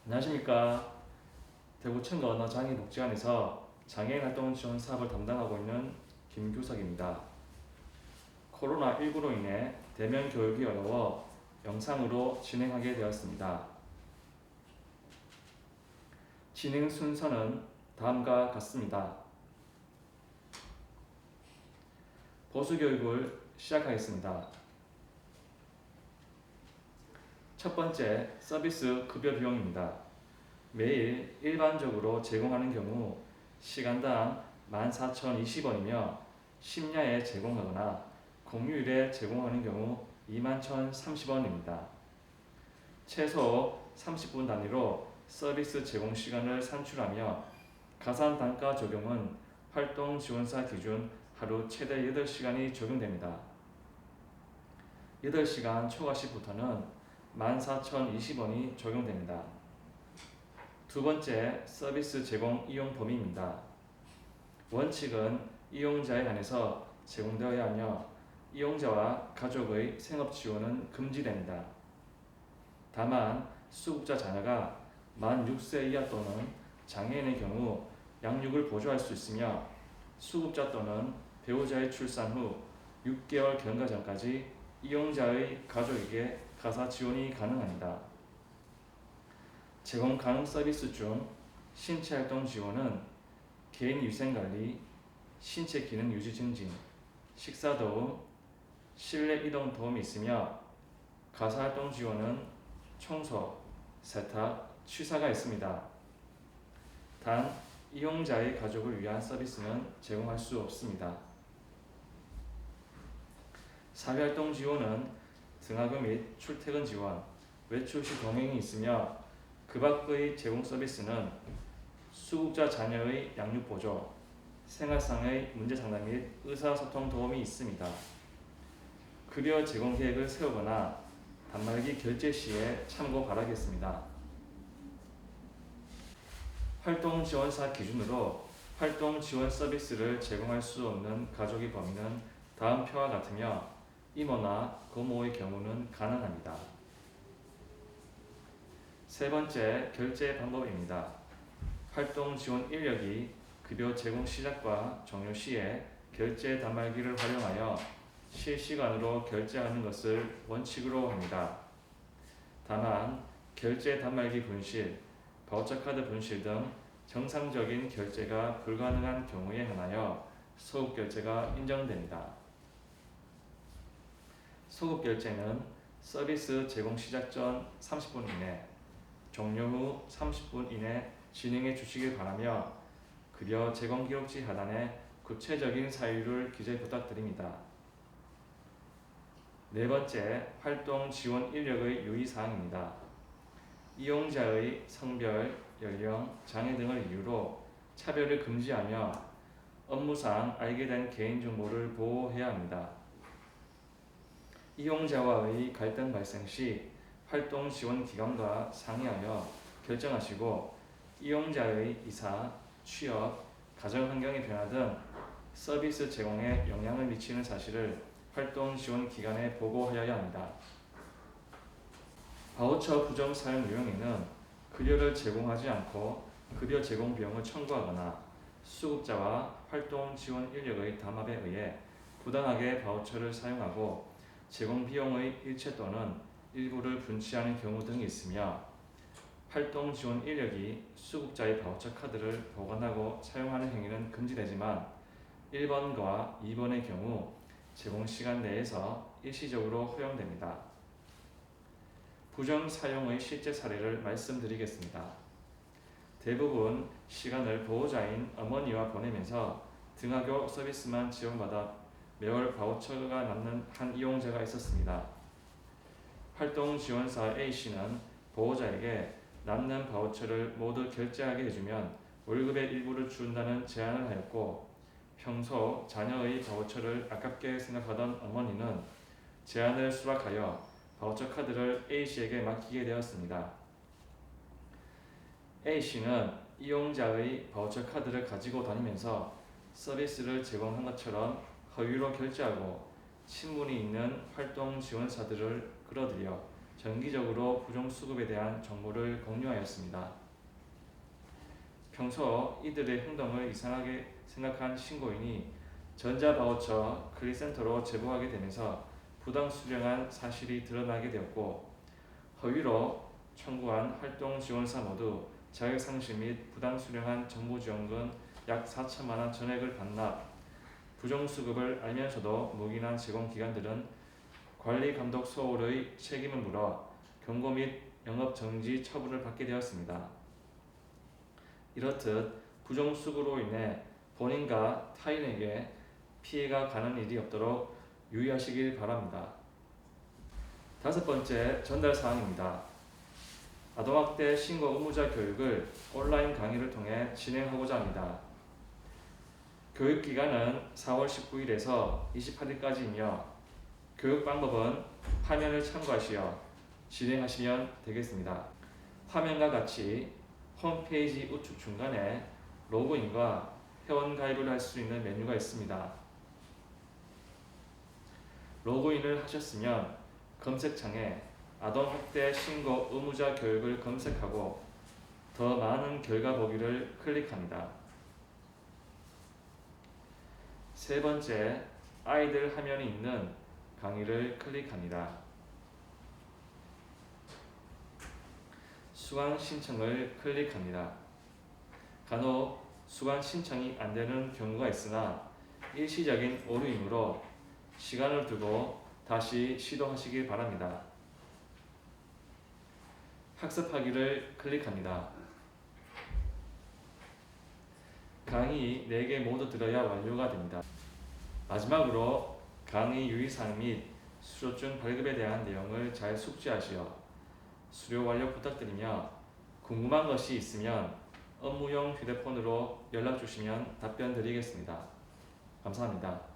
안녕하십니까. 대구청가 언어장애복지관에서 장애인 활동 지원 사업을 담당하고 있는 김규석입니다. 코로나19로 인해 대면 교육이 어려워 영상으로 진행하게 되었습니다. 진행 순서는 다음과 같습니다. 보수교육을 시작하겠습니다. 첫 번째, 서비스 급여 비용입니다. 매일 일반적으로 제공하는 경우 시간당 14,020원이며 심야에 제공하거나 공휴일에 제공하는 경우 21,030원입니다. 최소 30분 단위로 서비스 제공 시간을 산출하며 가산 단가 적용은 활동 지원사 기준 하루 최대 8시간이 적용됩니다. 8시간 초과시부터는 14,020원이 적용됩니다. 두 번째, 서비스 제공 이용 범위입니다. 원칙은 이용자에 한해서 제공되어야 하며 이용자와 가족의 생업 지원은 금지됩니다. 다만 수급자 자녀가 만 6세 이하 또는 장애인의 경우 양육을 보조할 수 있으며 수급자 또는 배우자의 출산 후 6개월 경과 전까지 이용자의 가족에게 가사 지원이 가능합니다. 제공 가능 서비스 중 신체활동 지원은 개인위생관리, 신체 기능 유지 증진, 식사 도움, 실내 이동 도움이 있으며 가사활동 지원은 청소, 세탁, 취사가 있습니다. 단 이용자의 가족을 위한 서비스는 제공할 수 없습니다. 사회활동 지원은 등하교 및 출퇴근 지원, 외출 시 동행이 있으며 그 밖의 제공 서비스는 수급자 자녀의 양육 보조, 생활상의 문제 상담 및 의사소통 도움이 있습니다. 급여 제공 계획을 세우거나 단말기 결제 시에 참고 바라겠습니다. 활동 지원사 기준으로 활동 지원 서비스를 제공할 수 없는 가족의 범위는 다음 표와 같으며 이모나 고모의 경우는 가능합니다. 세 번째, 결제 방법입니다. 활동 지원 인력이 급여 제공 시작과 종료 시에 결제 단말기를 활용하여 실시간으로 결제하는 것을 원칙으로 합니다. 다만 결제 단말기 분실, 바우처카드 분실 등 정상적인 결제가 불가능한 경우에 한하여 소급결제가 인정됩니다. 소급결제는 서비스 제공 시작 전 30분 이내, 종료 후 30분 이내 진행해 주시길 바라며 급여 제공 기록지 하단에 구체적인 사유를 기재 부탁드립니다. 네 번째, 활동 지원 인력의 유의사항입니다. 이용자의 성별, 연령, 장애 등을 이유로 차별을 금지하며 업무상 알게 된 개인정보를 보호해야 합니다. 이용자와의 갈등 발생 시 활동 지원 기관과 상의하여 결정하시고 이용자의 이사, 취업, 가정 환경의 변화 등 서비스 제공에 영향을 미치는 사실을 활동 지원 기관에 보고하여야 합니다. 바우처 부정 사용 유형에는 급여를 제공하지 않고 급여 제공 비용을 청구하거나 수급자와 활동 지원 인력의 담합에 의해 부당하게 바우처를 사용하고 제공 비용의 일체 또는 일부를 분치하는 경우 등이 있으며 활동 지원 인력이 수급자의 바우처 카드를 보관하고 사용하는 행위는 금지되지만 1번과 2번의 경우 제공 시간 내에서 일시적으로 허용됩니다. 부정 사용의 실제 사례를 말씀드리겠습니다. 대부분 시간을 보호자인 어머니와 보내면서 등하교 서비스만 지원받아 매월 바우처가 남는 한 이용자가 있었습니다. 활동 지원사 A씨는 보호자에게 남는 바우처를 모두 결제하게 해주면 월급의 일부를 준다는 제안을 하였고 평소 자녀의 바우처를 아깝게 생각하던 어머니는 제안을 수락하여 바우처 카드를 A씨에게 맡기게 되었습니다. A씨는 이용자의 바우처 카드를 가지고 다니면서 서비스를 제공한 것처럼 허위로 결제하고 친분이 있는 활동 지원사들을 끌어들여 정기적으로 부정수급에 대한 정보를 공유하였습니다. 평소 이들의 행동을 이상하게 생각한 신고인이 전자바우처 클릭센터로 제보하게 되면서 부당 수령한 사실이 드러나게 되었고, 허위로 청구한 활동 지원사 모두 자격상실 및 부당 수령한 정보지원금 약 4천만 원 전액을 반납, 부정수급을 알면서도 묵인한 제공기관들은 관리감독 소홀의 책임을 물어 경고 및 영업정지 처분을 받게 되었습니다. 이렇듯 부정수급으로 인해 본인과 타인에게 피해가 가는 일이 없도록 유의하시길 바랍니다. 5번째 전달사항입니다. 아동학대 신고 의무자 교육을 온라인 강의를 통해 진행하고자 합니다. 교육기간은 4월 19일에서 28일까지이며 교육 방법은 화면을 참고하시어 진행하시면 되겠습니다. 화면과 같이 홈페이지 우측 중간에 로그인과 회원가입을 할 수 있는 메뉴가 있습니다. 로그인을 하셨으면 검색창에 아동학대 신고 의무자 교육을 검색하고 더 많은 결과 보기를 클릭합니다. 3번째, 아이들 화면이 있는 강의를 클릭합니다. 수강 신청을 클릭합니다. 간혹 수강 신청이 안되는 경우가 있으나 일시적인 오류이므로 시간을 두고 다시 시도하시길 바랍니다. 학습하기를 클릭합니다. 강의 4개 모두 들어야 완료가 됩니다. 마지막으로 강의 유의사항 및 수료증 발급에 대한 내용을 잘 숙지하시어 수료 완료 부탁드리며 궁금한 것이 있으면 업무용 휴대폰으로 연락 주시면 답변 드리겠습니다. 감사합니다.